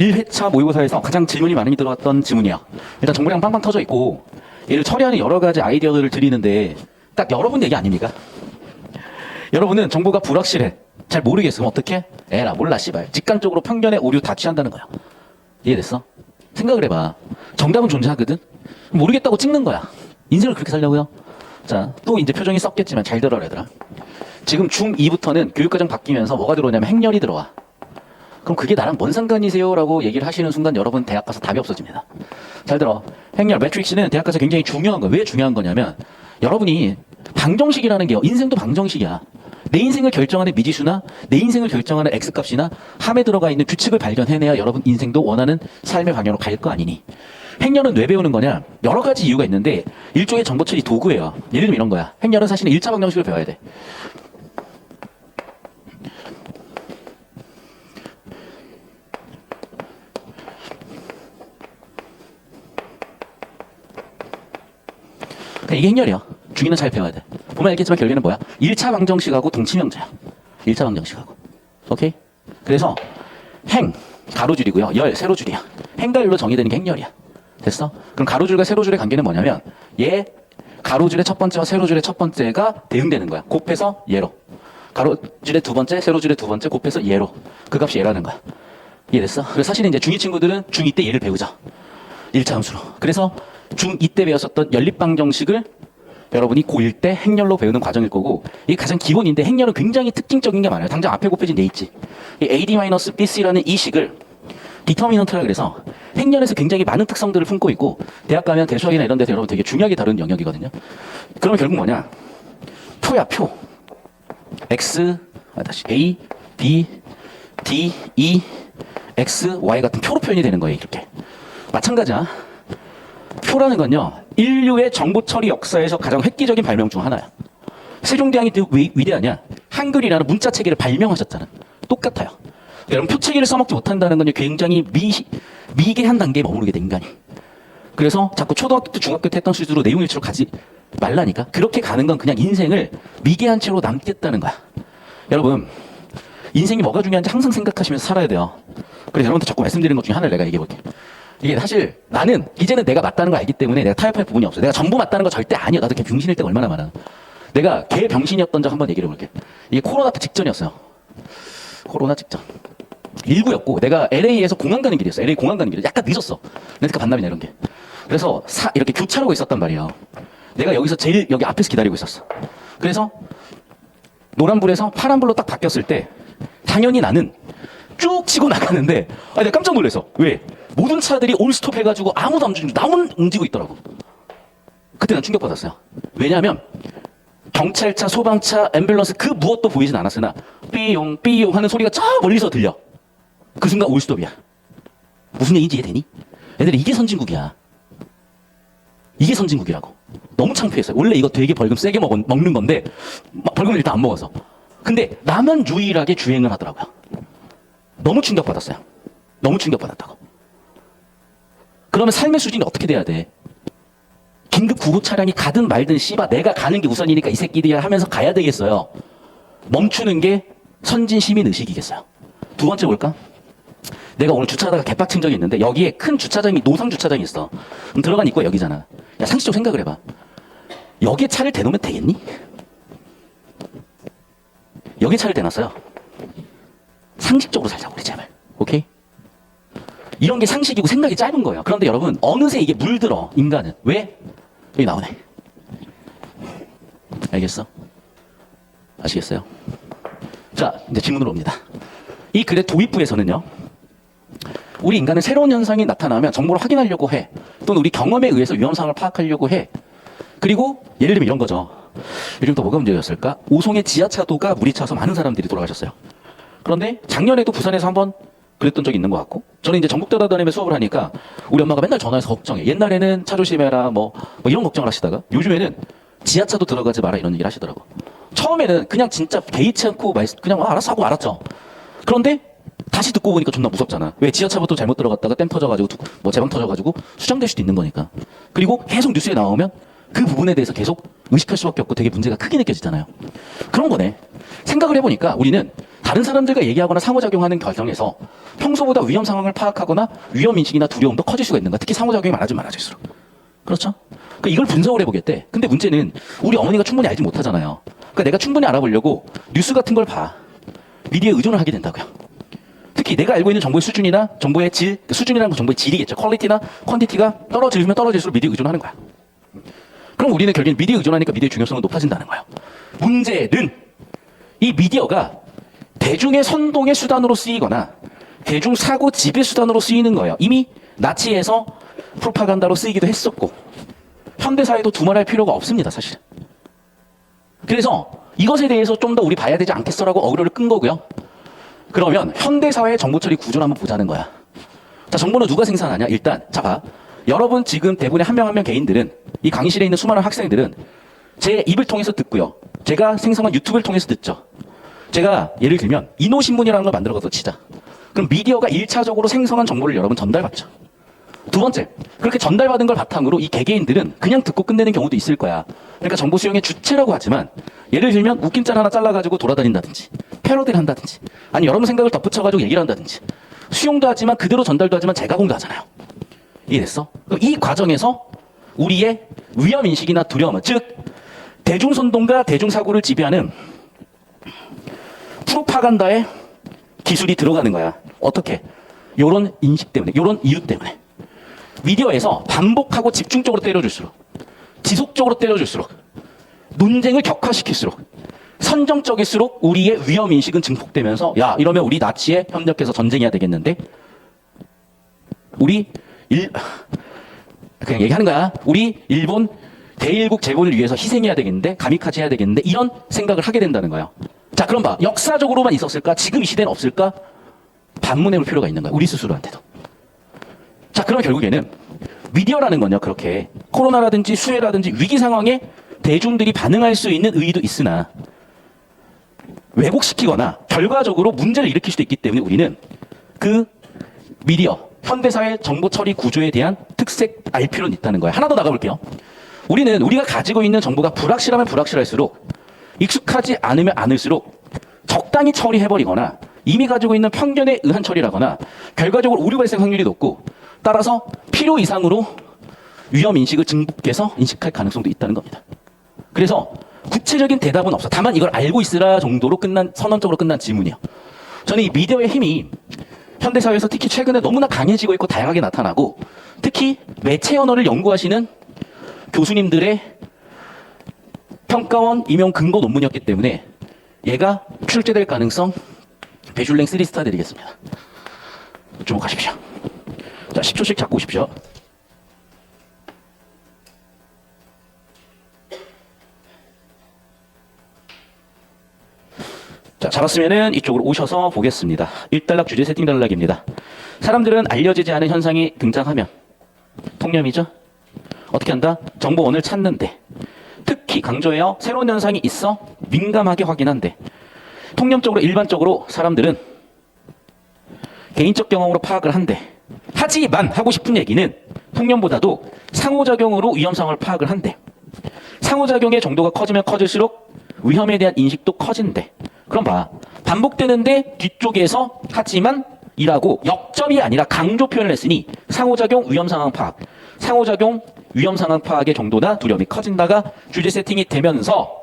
1회차 모의고사에서 가장 질문이 많이 들어왔던 지문이야. 일단 정보량 빵빵 터져 있고 얘를 처리하는 여러 가지 아이디어들을 드리는데 딱 여러분 얘기 아닙니까? 여러분은 정보가 불확실해. 잘 모르겠으면 어떡해? 에라 몰라 씨발. 직관적으로 편견에 오류 다 취한다는 거야. 이해됐어? 생각을 해봐. 정답은 존재하거든? 모르겠다고 찍는 거야. 인생을 그렇게 살려고요? 자, 또 이제 표정이 썩겠지만 잘 들어라 얘들아. 지금 중2부터는 교육과정 바뀌면서 뭐가 들어오냐면 행렬이 들어와. 그럼 그게 나랑 뭔 상관이세요? 라고 얘기를 하시는 순간 여러분 대학 가서 답이 없어집니다. 잘 들어. 행렬, 매트릭스는 대학 가서 굉장히 중요한 거예요. 왜 중요한 거냐면 여러분이 방정식이라는 게 인생도 방정식이야. 내 인생을 결정하는 미지수나 내 인생을 결정하는 X값이나 함에 들어가 있는 규칙을 발견해내야 여러분 인생도 원하는 삶의 방향으로 갈 거 아니니. 행렬은 왜 배우는 거냐? 여러 가지 이유가 있는데 일종의 정보 처리 도구예요. 예를 들면 이런 거야. 행렬은 사실은 1차 방정식을 배워야 돼. 이게 행렬이야. 중위는 잘 배워야 돼. 보면 알겠지만 결론은 뭐야? 1차 방정식하고 동치명자야. 1차 방정식하고. 오케이? 그래서 행, 가로줄이고요. 열, 세로줄이야. 행과 열로 정의되는 게 행렬이야. 됐어? 그럼 가로줄과 세로줄의 관계는 뭐냐면 얘 가로줄의 첫 번째와 세로줄의 첫 번째가 대응되는 거야. 곱해서 얘로. 가로줄의 두 번째, 세로줄의 두 번째 곱해서 얘로. 그 값이 얘라는 거야. 이해됐어? 그래서 사실은 이제 중2 친구들은 중2 때 얘를 배우자. 1차 함수로. 그래서 중2 때 배웠었던 연립방정식을 여러분이 고1 때 행렬로 배우는 과정일 거고 이게 가장 기본인데 행렬은 굉장히 특징적인 게 많아요. 당장 앞에 곱해진 데 있지. 이 AD-BC라는 이 식을 디터미넌트라 그래서 행렬에서 굉장히 많은 특성들을 품고 있고 대학 가면 대수학이나 이런 데서 여러분 되게 중요하게 다루는 영역이거든요. 그러면 결국 뭐냐? 표야 표. X, A, B, D, E, X, Y 같은 표로 표현이 되는 거예요. 이렇게. 마찬가지야. 표라는 건요. 인류의 정보 처리 역사에서 가장 획기적인 발명 중 하나야. 세종대왕이 위대하냐? 한글이라는 문자 체계를 발명하셨잖아. 똑같아요. 여러분 표 체계를 써먹지 못한다는 건 굉장히 미개한 단계에 머무르게 돼 인간이. 그래서 자꾸 초등학교 때 중학교 때 했던 실수로 내용 일치로 가지 말라니까. 그렇게 가는 건 그냥 인생을 미개한 채로 남겠다는 거야. 여러분 인생이 뭐가 중요한지 항상 생각하시면서 살아야 돼요. 그래서 여러분한테 자꾸 말씀드리는 것 중에 하나를 내가 얘기해볼게. 이게 사실 나는 이제는 내가 맞다는 걸 알기 때문에 내가 타협할 부분이 없어. 내가 전부 맞다는 거 절대 아니야. 나도 걔 병신일 때가 얼마나 많아. 내가 걔 병신이었던 적 한번 얘기를 해볼게. 이게 코로나 때 직전이었어요. 코로나 직전. 19였고 내가 LA에서 공항 가는 길이었어. LA 공항 가는 길이 약간 늦었어. 렌트카 반납이나 이런 게. 그래서 이렇게 교차로고 있었단 말이야. 내가 여기서 제일 여기 앞에서 기다리고 있었어. 그래서 노란불에서 파란불로 딱 바뀌었을 때 당연히 나는 쭉 치고 나가는데 내가 깜짝 놀랐어. 왜? 모든 차들이 올스톱 해가지고 아무도 안 움직이고 나만 움직이고 있더라고. 그때 난 충격받았어요. 왜냐하면 경찰차, 소방차, 앰뷸런스 그 무엇도 보이진 않았으나 삐용 삐용 하는 소리가 저 멀리서 들려. 그 순간 올스톱이야. 무슨 얘기인지 이해되니? 애들이 이게 선진국이야. 이게 선진국이라고. 너무 창피했어요. 원래 이거 되게 벌금 세게 먹는 건데 벌금을 일단 안 먹어서. 근데 나만 유일하게 주행을 하더라고요. 너무 충격받았어요. 너무 충격받았다고. 그러면 삶의 수준이 어떻게 돼야 돼? 긴급 구호 차량이 가든 말든 씨바 내가 가는 게 우선이니까 이 새끼들이 하면서 가야 되겠어요. 멈추는 게 선진 시민 의식이겠어요. 두 번째 볼까? 내가 오늘 주차하다가 개빡친 적이 있는데 여기에 큰 주차장이 노상 주차장이 있어. 그럼 들어간 입구가 여기잖아. 야 상식적으로 생각을 해봐. 여기에 차를 대놓으면 되겠니? 여기에 차를 대놨어요. 상식적으로 살자고 우리 제발. 오케이? 이런 게 상식이고 생각이 짧은 거예요. 그런데 여러분 어느새 이게 물들어 인간은. 왜? 여기 나오네. 알겠어? 아시겠어요? 자 이제 질문으로 옵니다. 이 글의 도입부에서는요. 우리 인간은 새로운 현상이 나타나면 정보를 확인하려고 해. 또는 우리 경험에 의해서 위험성을 파악하려고 해. 그리고 예를 들면 이런 거죠. 요즘 또 뭐가 문제였을까? 오송의 지하차도가 물이 차서 많은 사람들이 돌아가셨어요. 그런데 작년에도 부산에서 한번 그랬던 적이 있는 것 같고 저는 이제 전국 돌아다니면서 수업을 하니까 우리 엄마가 맨날 전화해서 걱정해. 옛날에는 차 조심해라 뭐 이런 걱정을 하시다가 요즘에는 지하차도 들어가지 마라 이런 얘기를 하시더라고. 처음에는 그냥 진짜 개의치 않고 그냥 알았어 하고 알았죠. 그런데 다시 듣고 보니까 존나 무섭잖아. 왜? 지하차부터 잘못 들어갔다가 댐 터져가지고 뭐 제방 터져가지고 수정될 수도 있는 거니까. 그리고 계속 뉴스에 나오면 그 부분에 대해서 계속 의식할 수밖에 없고 되게 문제가 크게 느껴지잖아요. 그런 거네. 생각을 해보니까 우리는 다른 사람들과 얘기하거나 상호작용하는 과정에서 평소보다 위험 상황을 파악하거나 위험인식이나 두려움도 커질 수가 있는가? 특히 상호작용이 많아지면 많아질수록. 그렇죠? 그러니까 이걸 분석을 해보겠대. 근데 문제는 우리 어머니가 충분히 알지 못하잖아요. 그러니까 내가 충분히 알아보려고 뉴스 같은 걸 봐. 미디어에 의존을 하게 된다고요. 특히 내가 알고 있는 정보의 수준이나 정보의 질, 수준이라는 건 정보의 질이겠죠. 퀄리티나 퀄티티가 떨어지면 떨어질수록 미디어에 의존하는 거야. 그럼 우리는 결국엔 미디어에 의존하니까 미디어의 중요성은 높아진다는 거예요. 문제는 이 미디어가 대중의 선동의 수단으로 쓰이거나 대중 사고 지배 수단으로 쓰이는 거예요. 이미 나치에서 프로파간다로 쓰이기도 했었고 현대사회도 두말할 필요가 없습니다, 사실. 그래서 이것에 대해서 좀 더 우리 봐야 되지 않겠어라고 어그로를 끈 거고요. 그러면 현대사회의 정보 처리 구조를 한번 보자는 거야. 자, 정보는 누가 생산하냐? 일단 자 봐. 여러분 지금 대부분의 한 명 한 명 개인들은 이 강의실에 있는 수많은 학생들은 제 입을 통해서 듣고요. 제가 생성한 유튜브를 통해서 듣죠. 제가 예를 들면 인호신문이라는 걸 만들어서 치자. 그럼 미디어가 1차적으로 생성한 정보를 여러분 전달받죠. 두 번째, 그렇게 전달받은 걸 바탕으로 이 개개인들은 그냥 듣고 끝내는 경우도 있을 거야. 그러니까 정보 수용의 주체라고 하지만 예를 들면 웃긴 짤 하나 잘라가지고 돌아다닌다든지 패러디를 한다든지 아니 여러분 생각을 덧붙여가지고 얘기를 한다든지 수용도 하지만 그대로 전달도 하지만 재가공도 하잖아요. 이해됐어? 그럼 이 과정에서 우리의 위험인식이나 두려움, 즉 대중선동과 대중사고를 지배하는 프로파간다의 기술이 들어가는 거야. 어떻게? 요런 인식 때문에, 요런 이유 때문에. 미디어에서 반복하고 집중적으로 때려줄수록, 지속적으로 때려줄수록, 논쟁을 격화시킬수록, 선정적일수록 우리의 위험인식은 증폭되면서 야, 이러면 우리 나치에 협력해서 전쟁해야 되겠는데? 그냥 얘기하는 거야. 우리 일본 대일국 재건을 위해서 희생해야 되겠는데? 가미카제 해야 되겠는데? 이런 생각을 하게 된다는 거예요. 자, 그럼 봐. 역사적으로만 있었을까? 지금 이 시대는 없을까? 반문해 볼 필요가 있는 거야. 우리 스스로한테도. 자, 그럼 결국에는 미디어라는 건요. 그렇게 코로나라든지 수해라든지 위기 상황에 대중들이 반응할 수 있는 의의도 있으나 왜곡시키거나 결과적으로 문제를 일으킬 수도 있기 때문에 우리는 그 미디어, 현대사회 정보 처리 구조에 대한 특색 알 필요는 있다는 거예요. 하나 더 나가볼게요. 우리가 가지고 있는 정보가 불확실하면 불확실할수록 익숙하지 않으면 않을수록 적당히 처리해버리거나 이미 가지고 있는 편견에 의한 처리라거나 결과적으로 오류 발생 확률이 높고 따라서 필요 이상으로 위험인식을 증폭해서 인식할 가능성도 있다는 겁니다. 그래서 구체적인 대답은 없어. 다만 이걸 알고 있으라 정도로 선언적으로 끝난 질문이에요. 저는 이 미디어의 힘이 현대사회에서 특히 최근에 너무나 강해지고 있고 다양하게 나타나고 특히 매체 언어를 연구하시는 교수님들의 평가원 임용 근거 논문이었기 때문에 얘가 출제될 가능성 배슐랭 3스타 드리겠습니다. 주목하십시오. 자, 10초씩 잡고 오십시오. 자, 잡았으면은 이쪽으로 오셔서 보겠습니다. 1단락 주제 세팅 단락입니다. 사람들은 알려지지 않은 현상이 등장하면 통념이죠? 어떻게 한다? 정보원을 찾는데 특히 강조해요. 새로운 현상이 있어 민감하게 확인한대. 통념적으로 일반적으로 사람들은 개인적 경험으로 파악을 한대. 하지만 하고 싶은 얘기는 통념보다도 상호작용으로 위험성을 파악을 한대. 상호작용의 정도가 커지면 커질수록 위험에 대한 인식도 커진대. 그럼 봐. 반복되는데 뒤쪽에서 하지만 이라고 역점이 아니라 강조 표현을 했으니 상호작용 위험상황 파악. 상호작용 위험상황 파악의 정도나 두려움이 커진다가 주제 세팅이 되면서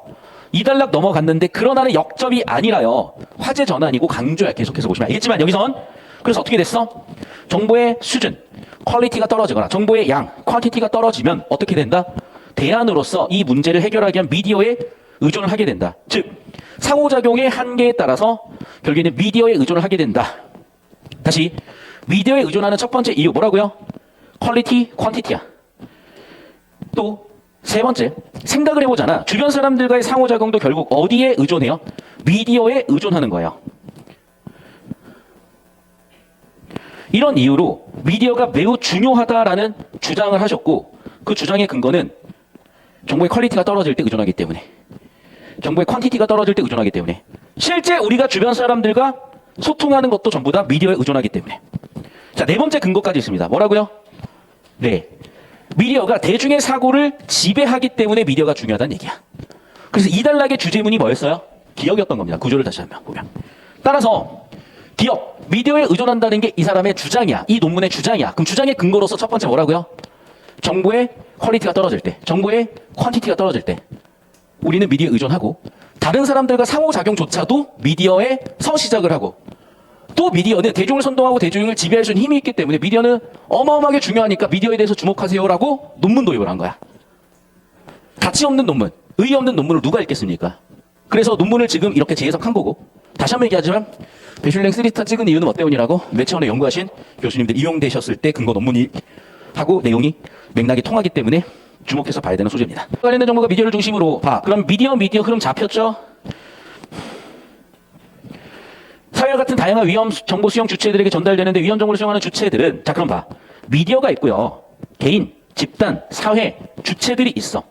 2단락 넘어갔는데 그러나는 역점이 아니라요. 화제 전환이고 강조야. 계속해서 보시면 알겠지만 여기선 그래서 어떻게 됐어? 정보의 수준, 퀄리티가 떨어지거나 정보의 양, 퀄티티가 떨어지면 어떻게 된다? 대안으로서 이 문제를 해결하기 위한 미디어에 의존을 하게 된다. 즉 상호작용의 한계에 따라서 결국에는 미디어에 의존을 하게 된다. 다시 미디어에 의존하는 첫 번째 이유 뭐라고요? 퀄리티, 퀀티티야. 또 세 번째, 생각을 해보잖아. 주변 사람들과의 상호작용도 결국 어디에 의존해요? 미디어에 의존하는 거예요. 이런 이유로 미디어가 매우 중요하다라는 주장을 하셨고 그 주장의 근거는 정보의 퀄리티가 떨어질 때 의존하기 때문에 정보의 퀀티티가 떨어질 때 의존하기 때문에 실제 우리가 주변 사람들과 소통하는 것도 전부 다 미디어에 의존하기 때문에. 자, 네 번째 근거까지 있습니다. 뭐라고요? 네, 미디어가 대중의 사고를 지배하기 때문에 미디어가 중요하다는 얘기야. 그래서 2단락의 주제문이 뭐였어요? 기억이었던 겁니다. 구조를 다시 한번 보면 따라서 기업, 미디어에 의존한다는 게 이 사람의 주장이야. 이 논문의 주장이야. 그럼 주장의 근거로서 첫 번째 뭐라고요? 정보의 퀄리티가 떨어질 때, 정보의 퀀티티가 떨어질 때 우리는 미디어에 의존하고 다른 사람들과 상호작용조차도 미디어에서 시작을 하고 또 미디어는 대중을 선동하고 대중을 지배할 수 있는 힘이 있기 때문에 미디어는 어마어마하게 중요하니까 미디어에 대해서 주목하세요라고 논문 도입을 한 거야. 가치 없는 논문, 의의 없는 논문을 누가 읽겠습니까? 그래서 논문을 지금 이렇게 재해석한 거고 다시 한번 얘기하지만 배슐랭 3스타 찍은 이유는 뭐 때문이라고 매체원에 연구하신 교수님들 이용되셨을 때 근거 논문이 하고 내용이 맥락이 통하기 때문에 주목해서 봐야 되는 소재입니다. 관련된 정보가 미디어를 중심으로 봐. 그럼 미디어 흐름 잡혔죠? 사회와 같은 다양한 위험 정보 수용 주체들에게 전달되는데 위험 정보를 수용하는 주체들은 자 그럼 봐. 미디어가 있고요. 개인, 집단, 사회, 주체들이 있어.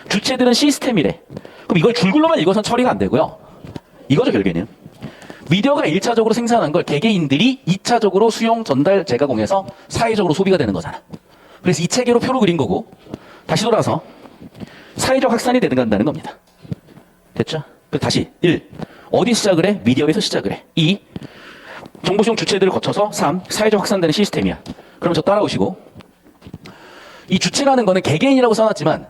주체들은 시스템이래. 그럼 이걸 줄글로만 읽어서는 처리가 안 되고요. 이거죠 결국에는. 미디어가 1차적으로 생산한 걸 개개인들이 2차적으로 수용, 전달, 재가공해서 사회적으로 소비가 되는 거잖아. 그래서 이 체계로 표로 그린 거고 다시 돌아서 사회적 확산이 되는 겁니다. 됐죠? 그럼 다시 1. 어디 시작을 해? 미디어에서 시작을 해. 2. 정보 수용 주체들을 거쳐서 3. 사회적 확산되는 시스템이야. 그럼 저 따라오시고 이 주체라는 거는 개개인이라고 써놨지만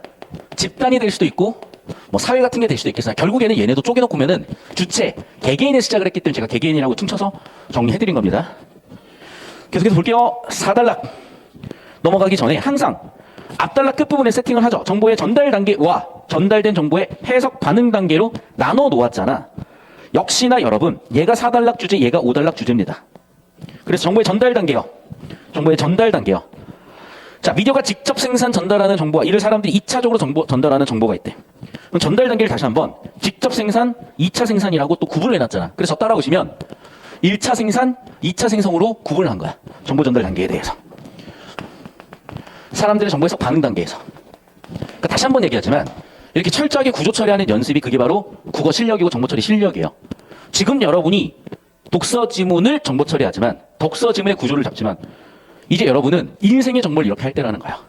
집단이 될 수도 있고 뭐 사회 같은 게 될 수도 있겠으나 결국에는 얘네도 쪼개놓고 보면은 주체, 개개인에 시작을 했기 때문에 제가 개개인이라고 퉁쳐서 정리해드린 겁니다. 계속해서 볼게요. 4단락 넘어가기 전에 항상 앞단락 끝부분에 세팅을 하죠. 정보의 전달 단계와 전달된 정보의 해석 반응 단계로 나눠 놓았잖아. 역시나 여러분 얘가 4단락 주제, 얘가 5단락 주제입니다. 그래서 정보의 전달 단계요. 정보의 전달 단계요. 자, 미디어가 직접 생산 전달하는 정보와 이를 사람들이 2차적으로 전달하는 정보가 있대. 그럼 전달 단계를 다시 한번 직접 생산, 2차 생산이라고 또 구분을 해놨잖아. 그래서 따라오시면 1차 생산, 2차 생성으로 구분을 한 거야. 정보 전달 단계에 대해서. 사람들의 정보에서 반응 단계에서. 그러니까 다시 한번 얘기하지만 이렇게 철저하게 구조 처리하는 연습이 그게 바로 국어 실력이고 정보 처리 실력이에요. 지금 여러분이 독서 지문을 정보 처리하지만 독서 지문의 구조를 잡지만 이제 여러분은 인생의 정보를 이렇게 할 때라는 거야.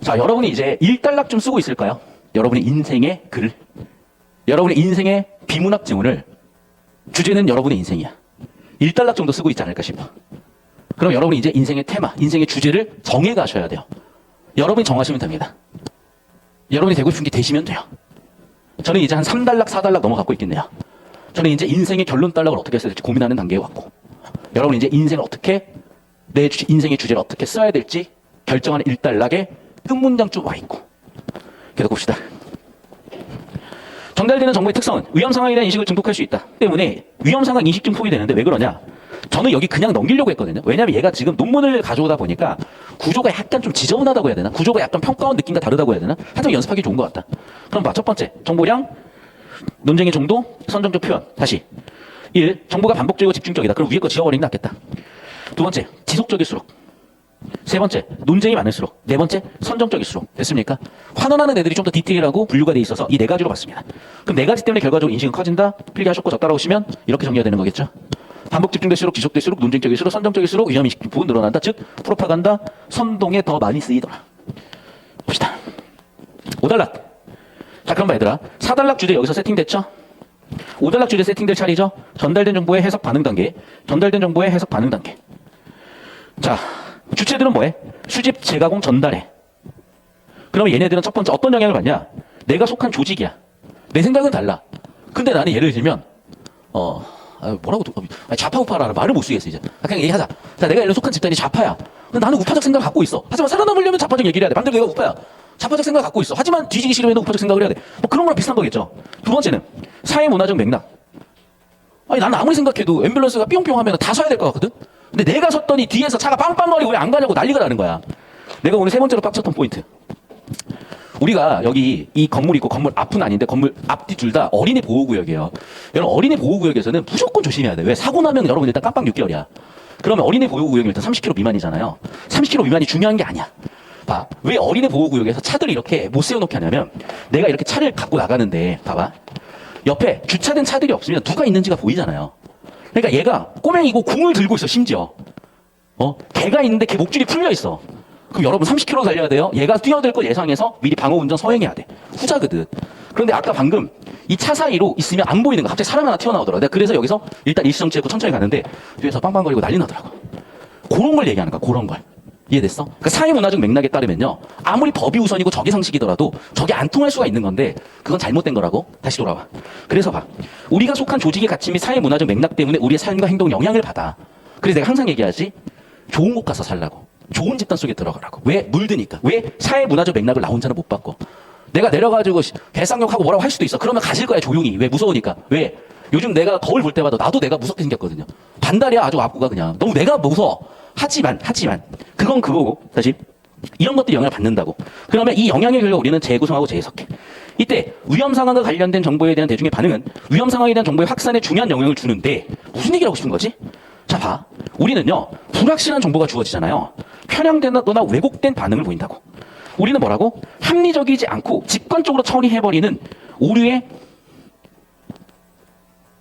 자, 여러분이 이제 1단락 좀 쓰고 있을까요? 여러분의 인생의 글을. 여러분의 인생의 비문학 지문을. 주제는 여러분의 인생이야. 1단락 정도 쓰고 있지 않을까 싶어. 그럼 여러분이 이제 인생의 테마, 인생의 주제를 정해 가셔야 돼요. 여러분이 정하시면 됩니다. 여러분이 되고 싶은 게 되시면 돼요. 저는 이제 한 3단락, 4단락 넘어가고 있겠네요. 저는 이제 인생의 결론 단락을 어떻게 써야 될지 고민하는 단계에 왔고 여러분이 이제 인생을 어떻게 내 인생의 주제를 어떻게 써야 될지 결정하는 1단락에 끝 문장쯤 와 있고 계속 봅시다. 전달되는 정보의 특성은 위험 상황에 대한 인식을 증폭할 수 있다. 때문에 위험 상황 인식 증폭이 되는데 왜 그러냐? 저는 여기 그냥 넘기려고 했거든요. 왜냐면 얘가 지금 논문을 가져오다 보니까 구조가 약간 좀 지저분하다고 해야 되나? 구조가 약간 평가원 느낌과 다르다고 해야 되나? 하여튼 연습하기 좋은 것 같다. 그럼 봐. 첫 번째, 정보량, 논쟁의 정도, 선정적 표현. 다시. 1. 정보가 반복적이고 집중적이다. 그럼 위에 거 지워버리는 게 낫겠다. 두 번째, 지속적일수록. 세 번째, 논쟁이 많을수록. 네 번째, 선정적일수록. 됐습니까? 환원하는 애들이 좀 더 디테일하고 분류가 돼 있어서 이 네 가지로 봤습니다. 그럼 네 가지 때문에 결과적으로 인식은 커진다. 필기하셨고 저 따라오시면 이렇게 정리가 되는 거겠죠. 반복 집중될수록, 지속될수록, 논쟁적일수록, 선정적일수록 위험인식 부분 늘어난다. 즉 프로파간다, 선동에 더 많이 쓰이더라. 봅시다. 5단락. 자, 그럼 봐 얘들아. 4단락 주제 여기서 세팅됐죠? 5단락 주제 세팅될 차례죠? 전달된 정보의 해석 반응 단계. 전달된 정보의 해석 반응 단계. 자, 주체들은 뭐해? 수집, 재가공, 전달해. 그러면 얘네들은 첫 번째 어떤 영향을 받냐? 내가 속한 조직이야. 내 생각은 달라. 근데 나는 예를 들면 뭐라고 좌파 우파라 말을 못 쓰겠어 이제. 그냥 얘기하자. 자, 내가 예를 속한 집단이 좌파야. 근데 나는 우파적 생각을 갖고 있어. 하지만 살아남으려면 좌파적 얘기를 해야 돼. 반대로 내가 우파야. 좌파적 생각을 갖고 있어. 하지만 뒤지기 싫으면 우파적 생각을 해야 돼. 뭐 그런 거랑 비슷한 거겠죠. 두 번째는 사회문화적 맥락. 아니 나는 아무리 생각해도 앰뷸런스가 뿅뿅 하면 다 서야 될 것 같거든. 근데 내가 섰더니 뒤에서 차가 빵빵거리고 왜 안 가냐고 난리가 나는 거야. 내가 오늘 세 번째로 빡쳤던 포인트. 우리가 여기 이 건물 있고 건물 앞은 아닌데 건물 앞뒤 둘 다 어린이 보호구역이에요. 여러분 어린이 보호구역에서는 무조건 조심해야 돼. 왜? 사고 나면 여러분 일단 깜빡 6개월이야. 그러면 어린이 보호구역이 일단 30km 미만이잖아요. 30km 미만이 중요한 게 아니야. 봐. 왜 어린이 보호구역에서 차들을 이렇게 못 세워놓게 하냐면 내가 이렇게 차를 갖고 나가는데 봐봐. 옆에 주차된 차들이 없으면 누가 있는지가 보이잖아요. 그러니까 얘가 꼬맹이고 공을 들고 있어 심지어. 걔가 있는데 걔 목줄이 풀려 있어. 그럼 여러분 30km 달려야 돼요. 얘가 뛰어들 걸 예상해서 미리 방어 운전 서행해야 돼. 후자거든. 그런데 아까 방금 이 차 사이로 있으면 안 보이는 거. 갑자기 사람 하나 튀어나오더라고. 내가 그래서 여기서 일단 일시정지하고 천천히 가는데 뒤에서 빵빵거리고 난리 나더라고. 그런 걸 얘기하는 거야. 그런 걸. 이해됐어? 그러니까 사회문화적 맥락에 따르면요. 아무리 법이 우선이고 적이 상식이더라도 저게 안 통할 수가 있는 건데 그건 잘못된 거라고. 다시 돌아와. 그래서 봐. 우리가 속한 조직의 가치 및 사회문화적 맥락 때문에 우리의 삶과 행동 영향을 받아. 그래서 내가 항상 얘기하지. 좋은 곳 가서 살라고. 좋은 집단 속에 들어가라고. 왜? 물드니까. 왜? 사회문화적 맥락을 나 혼자는 못 바꿔. 내가 내려가지고 개쌍욕하고 뭐라고 할 수도 있어. 그러면 가실 거야 조용히. 왜? 무서우니까. 왜? 요즘 내가 거울 볼 때마다 나도 내가 무섭게 생겼거든요. 반달이야 아주 앞구가 그냥. 너무 내가 무서워. 하지만 그건 그거고 다시 이런 것들이 영향을 받는다고. 그러면 이 영향의 결과 우리는 재구성하고 재해석해. 이때 위험 상황과 관련된 정보에 대한 대중의 반응은 위험 상황에 대한 정보의 확산에 중요한 영향을 주는데 무슨 얘기를 하고 싶은 거지? 자 봐. 우리는요 불확실한 정보가 주어지잖아요. 편향되거나 왜곡된 반응을 보인다고. 우리는 뭐라고? 합리적이지 않고 직관적으로 처리해버리는 오류의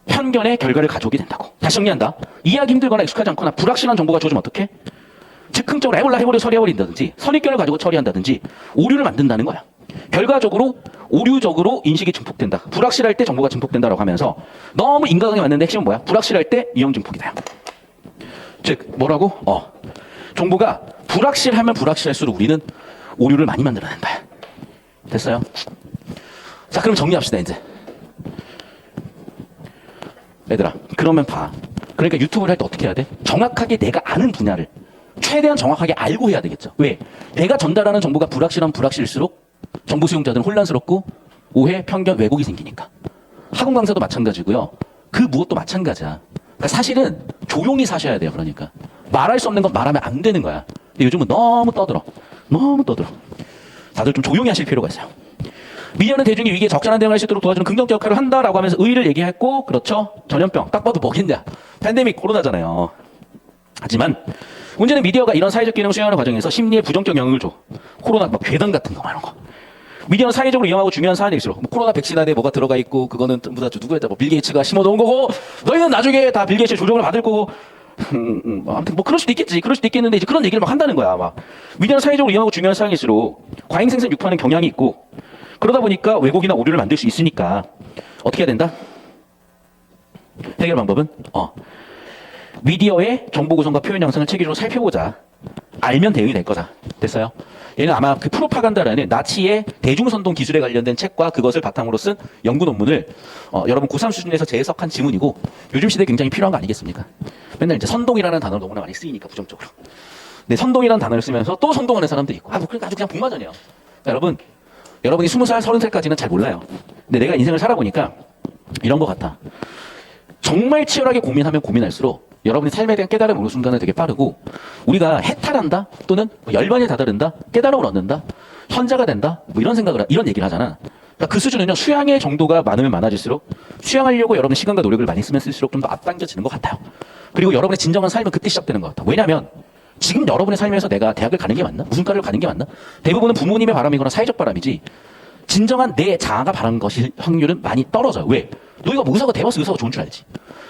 편견의 결과를 가져오게 된다고. 다시 정리한다. 이해하기 힘들거나 익숙하지 않거나 불확실한 정보가 주어지면 어떡해? 즉흥적으로 해버려 처리해버린다든지 선입견을 가지고 처리한다든지 오류를 만든다는 거야. 결과적으로 오류적으로 인식이 증폭된다. 불확실할 때 정보가 증폭된다라고 하면서 너무 인과관계 맞는데 핵심은 뭐야? 불확실할 때 위험 증폭이다. 즉 뭐라고? 정보가 불확실하면 불확실할수록 우리는 오류를 많이 만들어낸다. 됐어요? 자 그럼 정리합시다 이제. 얘들아 그러면 봐. 그러니까 유튜브를 할 때 어떻게 해야 돼? 정확하게 내가 아는 분야를 최대한 정확하게 알고 해야 되겠죠. 왜? 내가 전달하는 정보가 불확실하면 불확실일수록 정보 수용자들은 혼란스럽고 오해, 편견, 왜곡이 생기니까. 학원 강사도 마찬가지고요. 그 무엇도 마찬가지야. 그러니까 사실은 조용히 사셔야 돼요. 그러니까 말할 수 없는 건 말하면 안 되는 거야. 근데 요즘은 너무 떠들어. 다들 좀 조용히 하실 필요가 있어요. 미디어는 대중이 위기에 적절한 대응할 수 있도록 도와주는 긍정적 역할을 한다라고 하면서 의의를 얘기했고, 그렇죠? 전염병 딱 봐도 뭐겠냐? 팬데믹 코로나잖아요. 하지만 문제는 미디어가 이런 사회적 기능을 수행하는 과정에서 심리에 부정적 영향을 줘. 코로나 막 괴담 같은 거 이런 거. 미디어는 사회적으로 위험하고 중요한 사안일수록 코로나 백신 안에 뭐가 들어가 있고 그거는 전부 다 누구였다 빌 게이츠가 심어놓은 거고 너희는 나중에 다 빌 게이츠 조정을 받을 거고 아무튼 뭐 그럴 수도 있겠지. 그럴 수도 있겠는데 이제 그런 얘기를 막 한다는 거야. 막 미디어는 사회적으로 위험하고 중요한 사항일수록 과잉 생산 유포하는 경향이 있고 그러다 보니까 왜곡이나 오류를 만들 수 있으니까 어떻게 해야 된다? 해결 방법은 미디어의 정보 구성과 표현 양상을 체계적으로 살펴보자. 알면 대응이 될 거다. 됐어요? 얘는 아마 그 프로파간다라는 나치의 대중선동 기술에 관련된 책과 그것을 바탕으로 쓴 연구 논문을 여러분 고3 수준에서 재해석한 지문이고 요즘 시대에 굉장히 필요한 거 아니겠습니까? 맨날 이제 선동이라는 단어를 너무나 많이 쓰이니까 부정적으로. 근데 선동이라는 단어를 쓰면서 또 선동하는 사람들이 있고 그러니까 아주 그냥 복마전이에요. 그러니까 여러분이 20살, 30살까지는 잘 몰라요. 근데 내가 인생을 살아보니까 이런 것 같아. 정말 치열하게 고민하면 고민할수록 여러분이 삶에 대한 깨달음 오는 순간은 되게 빠르고 우리가 해탈한다 또는 열반에 다다른다 깨달음을 얻는다 현자가 된다 뭐 이런 얘기를 하잖아. 그러니까 그 수준은요 수양의 정도가 많으면 많아질수록 수양하려고 여러분 시간과 노력을 많이 쓰면 쓸수록 좀 더 앞당겨지는 것 같아요. 그리고 여러분의 진정한 삶은 그때 시작되는 것 같아. 왜냐하면 지금 여러분의 삶에서 내가 대학을 가는 게 맞나? 무슨 과를 가는 게 맞나? 대부분은 부모님의 바람이거나 사회적 바람이지 진정한 내 자아가 바라는 것일 확률은 많이 떨어져요. 왜? 너희가 의사가 대버스 의사가 좋은 줄 알지.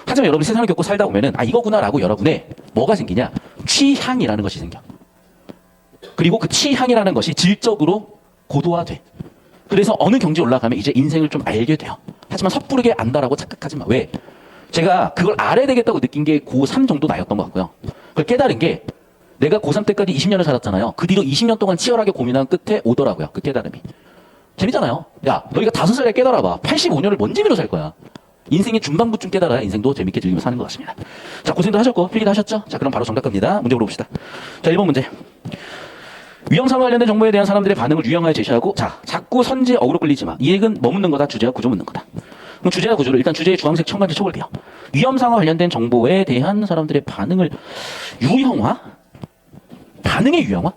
하지만 여러분이 세상을 겪고 살다 보면은 이거구나라고 여러분의 뭐가 생기냐? 취향이라는 것이 생겨. 그리고 그 취향이라는 것이 질적으로 고도화돼. 그래서 어느 경지에 올라가면 이제 인생을 좀 알게 돼요. 하지만 섣부르게 안다라고 착각하지 마. 왜? 제가 그걸 알아야 되겠다고 느낀 게 고3 정도 나였던 것 같고요. 그걸 깨달은 게 내가 고3 때까지 20년을 살았잖아요. 그 뒤로 20년 동안 치열하게 고민한 끝에 오더라고요. 그 깨달음이. 재밌잖아요. 야, 너희가 5살에 깨달아봐. 85년을 뭔 재미로 살 거야. 인생의 중반부쯤 깨달아야 인생도 재밌게 즐기며 사는 것 같습니다. 자, 고생도 하셨고 필기도 하셨죠? 자, 그럼 바로 정답 갑니다. 문제 물어봅시다. 자, 1번 문제. 위험상과 관련된 정보에 대한 사람들의 반응을 유형하여 제시하고 자, 자꾸 선지 어그로 끌리지 마. 이 얘기는 뭐 묻는 거다? 주제와 구조 묻는 거다. 그럼 주제와 구조를 일단 주제의 주황색 청간지 쳐볼게요. 위험상과 관련된 정보에 대한 사람들의 반응을 유형화? 반응의 유형화?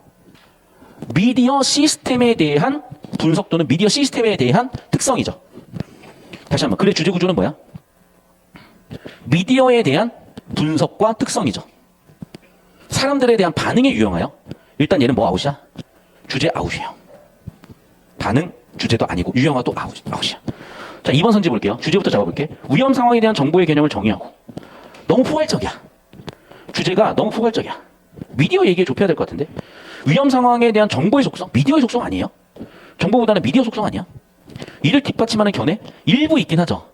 미디어 시스템에 대한 분석 또는 미디어 시스템에 대한 특성이죠. 다시 한번. 그래 주제 구조는 뭐야? 미디어에 대한 분석과 특성이죠. 사람들에 대한 반응에 유형하여 일단 얘는 뭐 아웃이야? 주제 아웃이에요. 반응 주제도 아니고 유형화도 아웃이야. 자 2번 선지 볼게요. 주제부터 잡아볼게. 위험 상황에 대한 정보의 개념을 정의하고 너무 포괄적이야. 주제가 너무 포괄적이야. 미디어 얘기에 좁혀야 될 것 같은데 위험 상황에 대한 정보의 속성? 미디어의 속성 아니에요? 정보보다는 미디어 속성 아니야? 이를 뒷받침하는 견해 일부 있긴 하죠.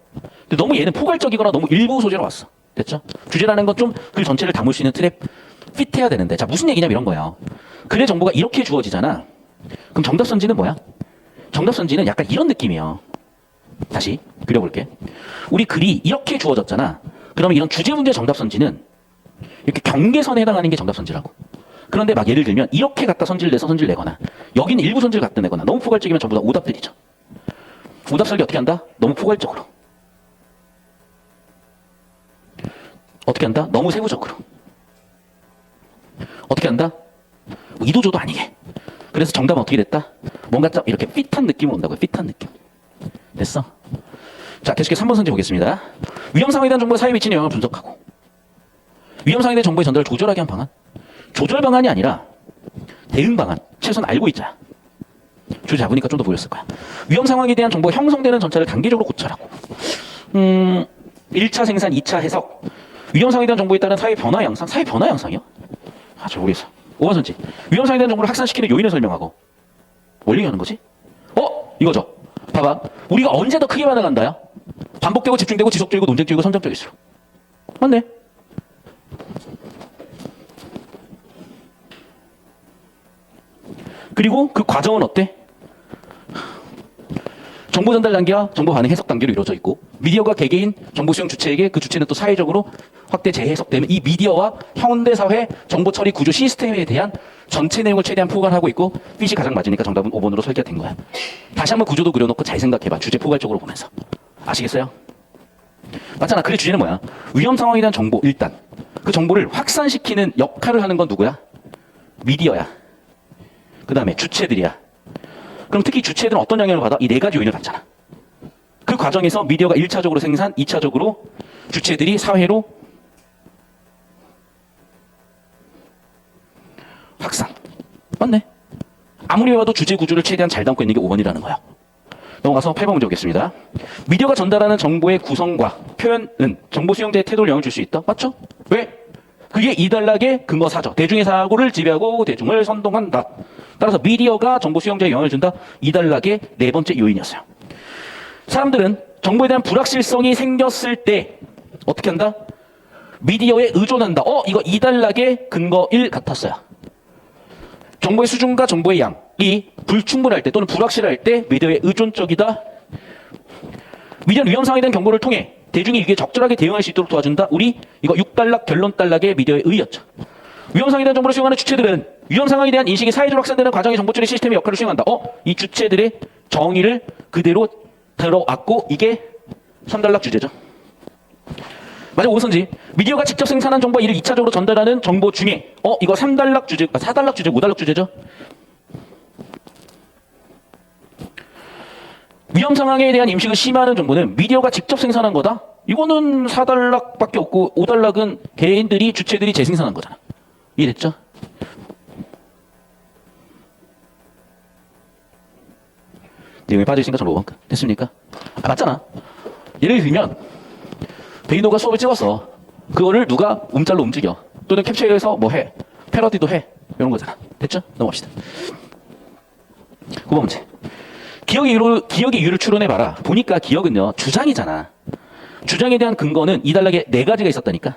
근데 너무 얘는 포괄적이거나 너무 일부 소재로 왔어. 됐죠? 주제라는 건 좀 글 전체를 담을 수 있는 틀에 핏해야 되는데, 자, 무슨 얘기냐면 이런 거예요. 글의 정보가 이렇게 주어지잖아. 그럼 정답선지는 뭐야? 정답선지는 약간 이런 느낌이에요. 다시 그려볼게. 우리 글이 이렇게 주어졌잖아. 그러면 이런 주제 문제 정답선지는 이렇게 경계선에 해당하는 게 정답선지라고. 그런데 막 예를 들면 이렇게 갖다 선지를 내서 선지를 내거나, 여기는 일부 선지를 갖다 내거나, 너무 포괄적이면 전부 다 오답들이죠. 오답 설계 어떻게 한다? 너무 포괄적으로. 어떻게 한다? 너무 세부적으로. 어떻게 한다? 뭐 이도저도 아니게. 그래서 정답은 어떻게 됐다? 뭔가 좀 이렇게 핏한 느낌이 온다고요. 핏한 느낌. 됐어? 자, 계속해서 3번 선지 보겠습니다. 위험 상황에 대한 정보가 사회에 미치는 영향을 분석하고, 위험 상황에 대한 정보의 전달을 조절하게 한 방안. 조절 방안이 아니라 대응 방안. 최소한 알고 있자. 주제 잡으니까 좀 더 보였을 거야. 위험 상황에 대한 정보가 형성되는 전차를 단계적으로 고찰하고, 1차 생산, 2차 해석. 위험 상황에 대한 정보에 따른 사회 변화 양상. 사회 변화 양상이요? 아, 잘 모르겠어. 5번 선지. 위험 상황에 대한 정보를 확산시키는 요인을 설명하고. 뭘 얘기하는 거지? 이거죠. 봐봐. 우리가 언제 더 크게 반응한다야? 반복되고 집중되고 지속적이고 논쟁적이고 선정적일수록. 맞네. 그리고 그 과정은 어때? 정보 전달 단계와 정보 반응 해석 단계로 이루어져 있고, 미디어가 개개인 정보 수용 주체에게 그 주체는 또 사회적으로 확대 재해석되면 이 미디어와 현대 사회 정보 처리 구조 시스템에 대한 전체 내용을 최대한 포괄하고 있고, 핏이 가장 맞으니까 정답은 5번으로 설계가 된 거야. 다시 한번 구조도 그려놓고 잘 생각해봐. 주제 포괄적으로 보면서. 아시겠어요? 맞잖아. 글의 주제는 뭐야? 위험 상황에 대한 정보. 일단 그 정보를 확산시키는 역할을 하는 건 누구야? 미디어야. 그 다음에 주체들이야. 그럼 특히 주체들은 어떤 영향을 받아? 이 네 가지 요인을 받잖아. 그 과정에서 미디어가 1차적으로 생산, 2차적으로 주체들이 사회로 확산. 맞네. 아무리 봐도 주제 구조를 최대한 잘 담고 있는 게 5번이라는 거야. 넘어가서 8번 문제 보겠습니다. 미디어가 전달하는 정보의 구성과 표현은 정보 수용자의 태도를 영향을 줄 수 있다. 맞죠? 왜? 그게 이단락의 근거사죠. 대중의 사고를 지배하고 대중을 선동한다. 따라서 미디어가 정보 수용자에 영향을 준다. 이단락의 네 번째 요인이었어요. 사람들은 정보에 대한 불확실성이 생겼을 때 어떻게 한다? 미디어에 의존한다. 이거 이단락의 근거 1 같았어요. 정보의 수준과 정보의 양이 불충분할 때 또는 불확실할 때 미디어에 의존적이다. 미디어는 위험 상황에 대한 경고를 통해 대중이 이게 적절하게 대응할 수 있도록 도와준다. 우리 이거 6단락 결론 단락의 미디어의 의였죠. 위험 상황에 대한 정보를 수용하는 주체들은 위험 상황에 대한 인식이 사회적으로 확산되는 과정의 정보 처리 시스템의 역할을 수행한다. 이 주체들의 정의를 그대로 들어왔고, 이게 3단락 주제죠. 맞아. 5선지. 미디어가 직접 생산한 정보와 이를 2차적으로 전달하는 정보 중에 이거 3단락 주제, 4단락 주제, 5단락 주제죠. 위험 상황에 대한 임식을 심화하는 정보는 미디어가 직접 생산한 거다. 이거는 4단락밖에 없고 5단락은 개인들이, 주체들이 재생산한 거잖아. 이해됐죠? 내용에 빠져있으니까 전 5번 됐습니까? 맞잖아. 예를 들면 베이노가 수업을 찍었어. 그거를 누가 움짤로 움직여. 또는 캡처해서 뭐 해. 패러디도 해. 이런 거잖아. 됐죠? 넘어갑시다. 9번 문제. 기억의 이유를 추론해봐라. 보니까 기억은요, 주장이잖아. 주장에 대한 근거는 이 단락에 네 가지가 있었다니까.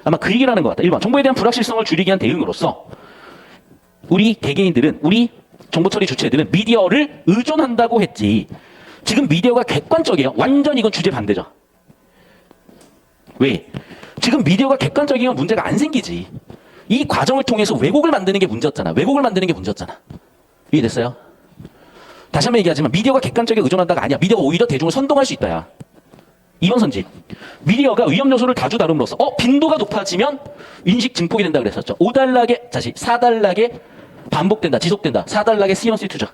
아마 그 얘기를 하는 것 같다. 1번. 정보에 대한 불확실성을 줄이기 위한 대응으로서 우리 개개인들은, 우리 정보 처리 주체들은 미디어를 의존한다고 했지. 지금 미디어가 객관적이에요. 완전 이건 주제 반대죠. 왜? 지금 미디어가 객관적이면 문제가 안 생기지. 이 과정을 통해서 왜곡을 만드는 게 문제였잖아. 왜곡을 만드는 게 문제였잖아. 이해됐어요? 다시 한번 얘기하지만 미디어가 객관적이게 의존한다가 아니야. 미디어가 오히려 대중을 선동할 수 있다야. 2번 선지. 미디어가 위험 요소를 다주 다룸으로써 빈도가 높아지면 인식 증폭이 된다 그랬었죠. 5단락에, 다시 4단락에 반복된다, 지속된다. 4단락에 C1C2죠.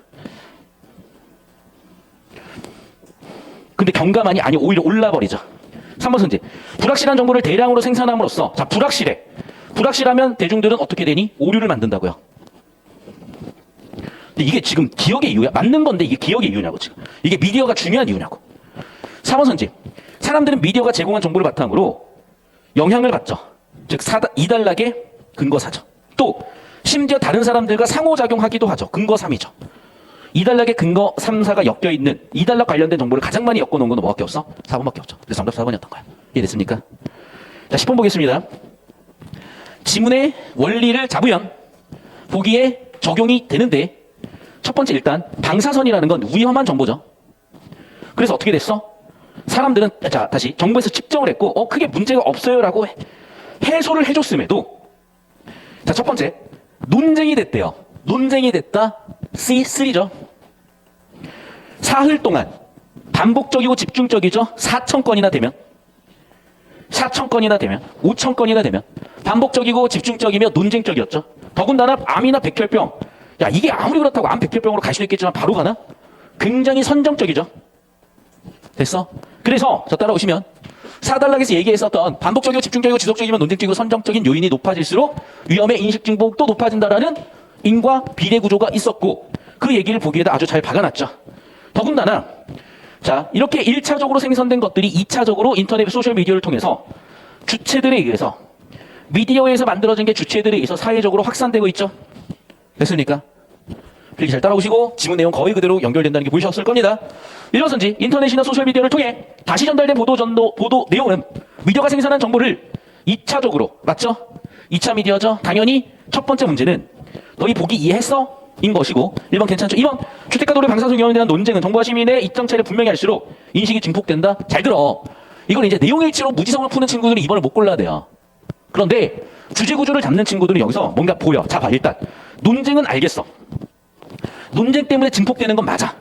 근데 경감하니 아니 오히려 올라버리죠. 3번 선지. 불확실한 정보를 대량으로 생산함으로써, 자, 불확실해. 불확실하면 대중들은 어떻게 되니? 오류를 만든다고요. 근데 이게 지금 기억의 이유야? 맞는 건데 이게 기억의 이유냐고 지금. 이게 미디어가 중요한 이유냐고. 4번 선지. 사람들은 미디어가 제공한 정보를 바탕으로 영향을 받죠. 즉 2단락의 근거 4죠. 또 심지어 다른 사람들과 상호작용하기도 하죠. 근거 3이죠. 이단락의 근거 3, 4가 엮여있는 이단락 관련된 정보를 가장 많이 엮어놓은 건 뭐밖에 없어? 4번밖에 없죠. 그래서 정답 4번이었던 거야. 이해됐습니까? 자, 10번 보겠습니다. 지문의 원리를 잡으면 보기에 적용이 되는데 첫 번째 일단 방사선이라는 건 위험한 정보죠. 그래서 어떻게 됐어? 사람들은 자 다시 정부에서 측정을 했고 크게 문제가 없어요라고 해소를 해줬음에도 자 첫 번째 논쟁이 됐대요. 논쟁이 됐다. C3죠. 사흘 동안 반복적이고 집중적이죠. 4,000건이나 되면 4,000건이나 되면 5,000건이나 되면 반복적이고 집중적이며 논쟁적이었죠. 더군다나 암이나 백혈병 야 이게 아무리 그렇다고 암 백혈병으로 갈 수도 있겠지만 바로 가나? 굉장히 선정적이죠. 됐어? 그래서 저 따라오시면 4단락에서 얘기했었던 반복적이고 집중적이고 지속적이며 논쟁적이고 선정적인 요인이 높아질수록 위험의 인식 증폭도 높아진다라는 인과 비례 구조가 있었고 그 얘기를 보기에도 아주 잘 박아놨죠. 더군다나 자 이렇게 1차적으로 생성된 것들이 2차적으로 인터넷 소셜미디어를 통해서 주체들에 의해서 미디어에서 만들어진 게 주체들에 의해서 사회적으로 확산되고 있죠. 됐습니까? 필기 잘 따라오시고 지문 내용 거의 그대로 연결된다는 게 보이셨을 겁니다. 일반선지 인터넷이나 소셜미디어를 통해 다시 전달된 보도 내용은 미디어가 생산한 정보를 2차적으로 맞죠? 2차 미디어죠. 당연히 첫 번째 문제는 너희 보기 이해했어? 인 것이고 1번 괜찮죠? 2번 주택가 도로 방사선 위험에 대한 논쟁은 정부와 시민의 입장 차이를 분명히 할수록 인식이 증폭된다. 잘 들어. 이건 이제 내용일치로 무지성을 푸는 친구들은 2번을 못 골라야 돼요. 그런데 주제 구조를 잡는 친구들은 여기서 뭔가 보여. 자 봐 일단 논쟁은 알겠어. 논쟁 때문에 증폭되는 건 맞아.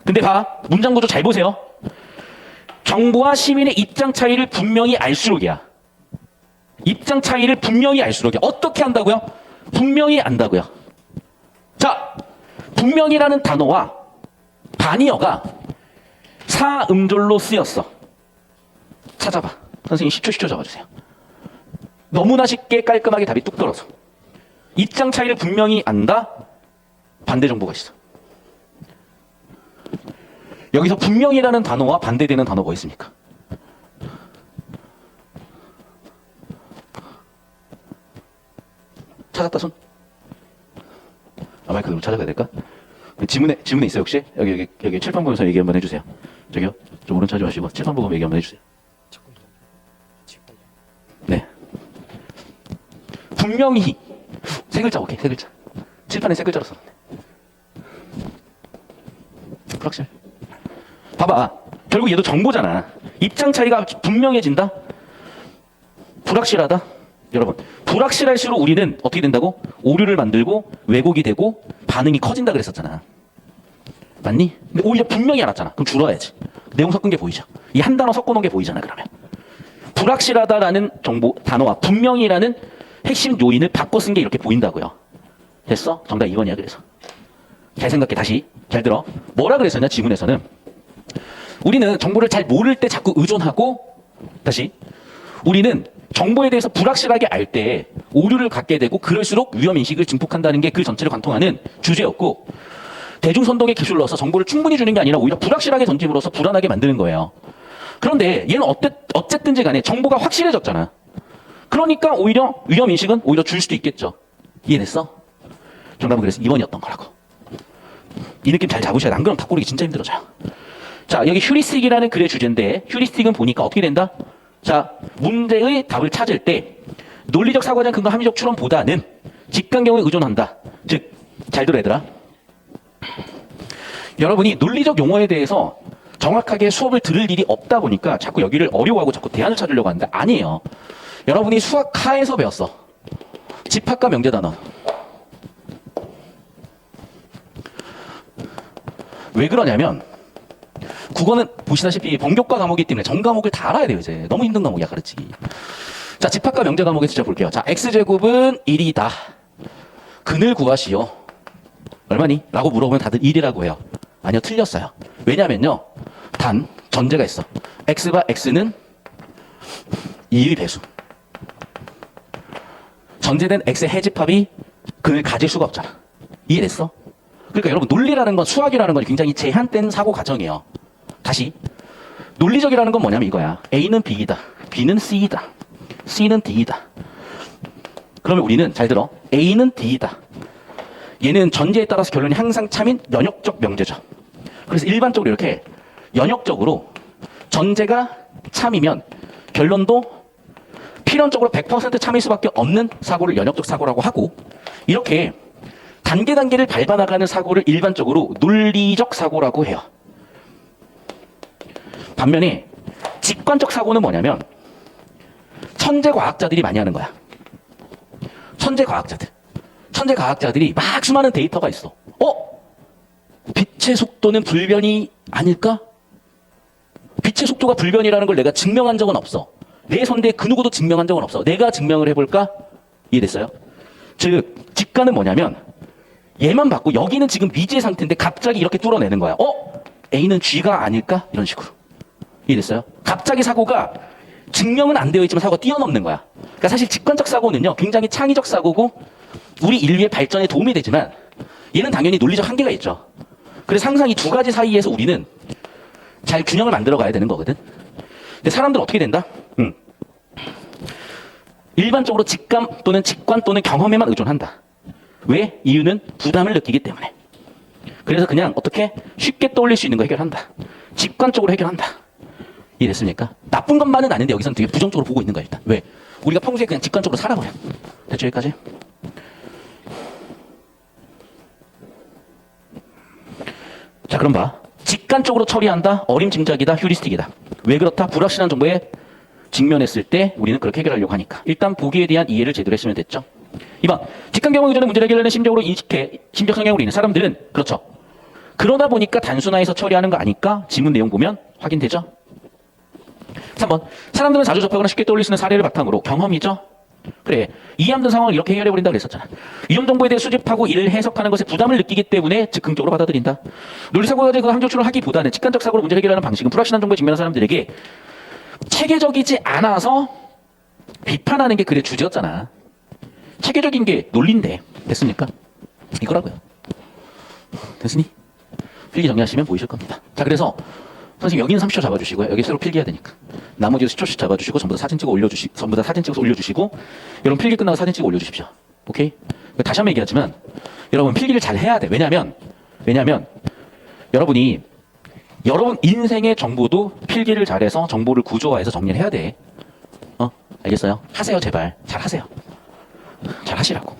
근데 봐 문장 구조 잘 보세요. 정부와 시민의 입장 차이를 분명히 알수록이야. 입장 차이를 분명히 알수록이야. 어떻게 한다고요? 분명히 안다고요. 자, 분명히라는 단어와 반의어가 사음절로 쓰였어. 찾아봐. 선생님 10초 적어주세요. 너무나 쉽게 깔끔하게 답이 뚝 떨어져. 입장 차이를 분명히 안다. 반대 정보가 있어. 여기서 분명히라는 단어와 반대되는 단어가 뭐 있습니까? 찾았다 손. 마이크 들고 찾아가야 될까? 지문에 있어요 혹시? 여기 칠판 보면서 얘기 한번 해주세요. 저기요. 좀 오른 차지 마시고 칠판 보고 얘기 한번 해주세요. 네. 분명히 세 글자 오케이 세 글자. 칠판에 세 글자로 썼네. 불확실. 봐봐. 결국 얘도 정보잖아. 입장 차이가 분명해진다. 불확실하다. 여러분 불확실할수록 우리는 어떻게 된다고? 오류를 만들고 왜곡이 되고 반응이 커진다 그랬었잖아. 맞니? 근데 오히려 분명히 알았잖아. 그럼 줄어야지. 내용 섞은 게 보이죠. 이 한 단어 섞어놓은 게 보이잖아. 그러면 불확실하다라는 정보 단어와 분명히라는 핵심 요인을 바꿔 쓴 게 이렇게 보인다고요. 됐어? 정답 2번이야. 그래서 잘 생각해. 다시 잘 들어. 뭐라 그랬었냐 지문에서는 우리는 정보를 잘 모를 때 자꾸 의존하고 다시 우리는 정보에 대해서 불확실하게 알 때 오류를 갖게 되고 그럴수록 위험인식을 증폭한다는 게 그 전체를 관통하는 주제였고 대중선동의 기술을 넣어서 정보를 충분히 주는 게 아니라 오히려 불확실하게 던짐으로써 불안하게 만드는 거예요. 그런데 얘는 어쨌든지 간에 정보가 확실해졌잖아. 그러니까 오히려 위험인식은 오히려 줄 수도 있겠죠. 이해됐어? 정답은 그래서 2번이었던 거라고. 이 느낌 잘 잡으셔야 돼. 안 그러면 바꾸기 진짜 힘들어져요. 자 여기 휴리스틱이라는 글의 주제인데 휴리스틱은 보니까 어떻게 된다? 자, 문제의 답을 찾을 때 논리적 사고장 근거 합리적 추론보다는 직관경에 의존한다. 즉, 잘 들어 얘들아. 여러분이 논리적 용어에 대해서 정확하게 수업을 들을 일이 없다 보니까 자꾸 여기를 어려워하고 자꾸 대안을 찾으려고 하는데 아니에요. 여러분이 수학하에서 배웠어. 집합과 명제 단어. 왜 그러냐면 국어는 보시다시피 본교과 과목이기 때문에 전 과목을 다 알아야 돼요. 이제 너무 힘든 과목이야 가르치기. 자 집합과 명제 과목에 진짜 볼게요. 자 x제곱은 1이다. 근을 구하시오. 얼마니? 라고 물어보면 다들 1이라고 해요. 아니요 틀렸어요. 왜냐면요 단 전제가 있어. x가 x는 2의 배수. 전제된 x의 해집합이 근을 가질 수가 없잖아. 이해됐어? 그러니까 여러분 논리라는 건 수학이라는 건 굉장히 제한된 사고 과정이에요. 다시 논리적이라는 건 뭐냐면 이거야. A는 B이다. B는 C이다. C는 D이다. 그러면 우리는 잘 들어. A는 D이다. 얘는 전제에 따라서 결론이 항상 참인 연역적 명제죠. 그래서 일반적으로 이렇게 연역적으로 전제가 참이면 결론도 필연적으로 100% 참일 수밖에 없는 사고를 연역적 사고라고 하고, 이렇게 단계를 밟아나가는 사고를 일반적으로 논리적 사고라고 해요. 반면에 직관적 사고는 뭐냐면 천재 과학자들이 많이 하는 거야. 천재 과학자들이 막 수많은 데이터가 있어. 빛의 속도는 불변이 아닐까? 빛의 속도가 불변이라는 걸 내가 증명한 적은 없어. 내 선대에 그 누구도 증명한 적은 없어. 내가 증명을 해볼까? 이해됐어요? 즉 직관은 뭐냐면 얘만 받고 여기는 지금 미지의 상태인데 갑자기 이렇게 뚫어내는 거야. A는 G가 아닐까? 이런 식으로. 이해됐어요? 갑자기 사고가 증명은 안 되어 있지만 사고가 뛰어넘는 거야. 그러니까 사실 직관적 사고는요, 굉장히 창의적 사고고 우리 인류의 발전에 도움이 되지만 얘는 당연히 논리적 한계가 있죠. 그래서 항상 이 두 가지 사이에서 우리는 잘 균형을 만들어 가야 되는 거거든. 근데 사람들은 어떻게 된다? 일반적으로 직감 또는 직관 또는 경험에만 의존한다. 왜? 이유는 부담을 느끼기 때문에. 그래서 그냥 어떻게 쉽게 떠올릴 수 있는 거 해결한다. 직관적으로 해결한다. 이해됐습니까? 나쁜 것만은 아닌데 여기서는 되게 부정적으로 보고 있는 거야 일단. 왜? 우리가 평소에 그냥 직관적으로 살아버려. 됐죠? 여기까지? 자, 그럼 봐. 직관적으로 처리한다. 어림짐작이다. 휴리스틱이다. 왜 그렇다? 불확실한 정보에 직면했을 때 우리는 그렇게 해결하려고 하니까. 일단 보기에 대한 이해를 제대로 했으면 됐죠. 2번. 직관 경험 의존의 문제를 해결하는 심적으로 인식해 심적 성향으로 있는 사람들은 그렇죠. 그러다 보니까 단순화해서 처리하는 거 아닐까? 지문 내용 보면 확인되죠. 3번. 사람들은 자주 접하거나 쉽게 떠올릴 수 있는 사례를 바탕으로 경험이죠. 그래. 이해 안 되는 상황을 이렇게 해결해버린다 그랬었잖아. 이런 정보에 대해 수집하고 이를 해석하는 것에 부담을 느끼기 때문에 즉흥적으로 받아들인다. 논리사고까지 그 함정 추론을 하기보다는 직관적 사고로 문제를 해결하는 방식은 불확실한 정보에 직면한 사람들에게 체계적이지 않아서 비판하는 게 그래 주제였잖아. 체계적인 게 논리인데 됐습니까? 이거라고요. 됐으니? 필기 정리하시면 보이실 겁니다. 자, 그래서 선생님 여기는 30초 잡아주시고요. 여기 새로 필기해야 되니까. 나머지 10초씩 잡아주시고 전부 다 사진 찍어 전부 다 사진 찍어서 올려주시고 여러분 필기 끝나고 사진 찍어 올려주십시오. 오케이? 다시 한번 얘기하지만 여러분 필기를 잘 해야 돼. 왜냐면 여러분이 여러분 인생의 정보도 필기를 잘해서 정보를 구조화해서 정리를 해야 돼. 알겠어요? 하세요 제발. 잘 하세요. 잘 하시라고.